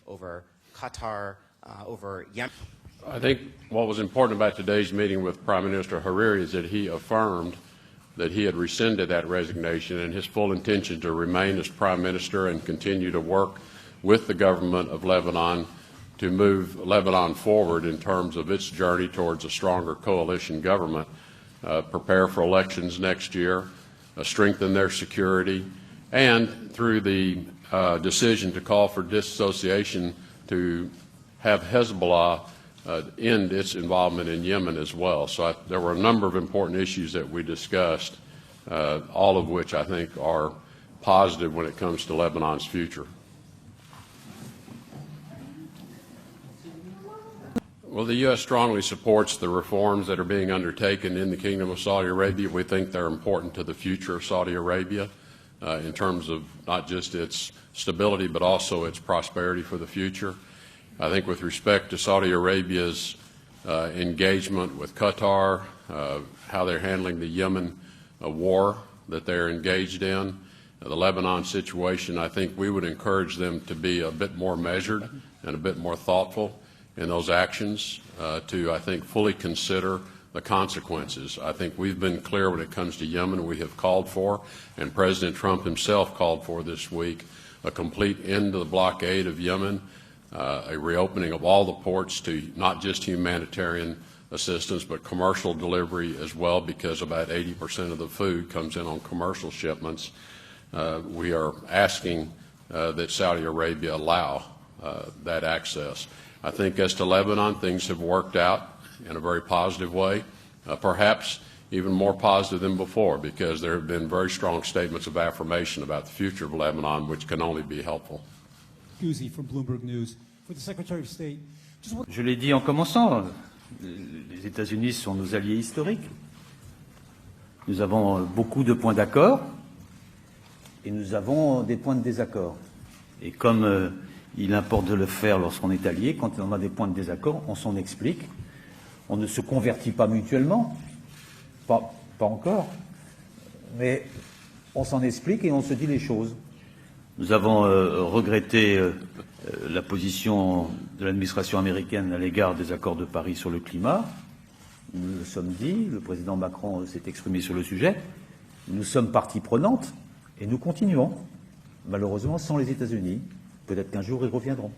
over Qatar, over Yemen. I think what was important about today's meeting with Prime Minister Hariri is that he affirmed that he had rescinded that resignation and his full intention to remain as Prime Minister and continue to work with the government of Lebanon to move Lebanon forward in terms of its journey towards a stronger coalition government, prepare for elections next year, strengthen their security, and through the decision to call for disassociation to have Hezbollah end its involvement in Yemen as well. So there were a number of important issues that we discussed, all of which I think are positive when it comes to Lebanon's future. Well, the U.S. strongly supports the reforms that are being undertaken in the Kingdom of Saudi Arabia. We think they're important to the future of Saudi Arabia in terms of not just its stability, but also its prosperity for the future. I think with respect to Saudi Arabia's engagement with Qatar, how they're handling the Yemen war that they're engaged in, the Lebanon situation, I think we would encourage them to be a bit more measured and a bit more thoughtful in those actions to, I think, fully consider the consequences. I think we've been clear when it comes to Yemen. We have called for, and President Trump himself called for this week, a complete end to the blockade of Yemen, a reopening of all the ports to not just humanitarian assistance, but commercial delivery as well, because about 80% of the food comes in on commercial shipments. We are asking that Saudi Arabia allow that access. I think as to Lebanon, things have worked out in a very positive way, perhaps even more positive than before, because there have been very strong statements of affirmation about the future of Lebanon, which can only be helpful. From Bloomberg News. For the Secretary of State. Je l'ai dit en commençant, les États-Unis sont nos alliés historiques. Nous avons beaucoup de points d'accord et nous avons des points de désaccord. Et comme il importe de le faire lorsqu'on est allié, quand on a des points de désaccord, on s'en explique. On ne se convertit pas mutuellement, pas encore, mais on s'en explique et on se dit les choses. Nous avons regretté la position de l'administration américaine à l'égard des accords de Paris sur le climat. Nous le sommes dit, le président Macron s'est exprimé sur le sujet. Nous sommes partie prenante et nous continuons, malheureusement sans les États-Unis. Peut-être qu'un jour ils reviendront.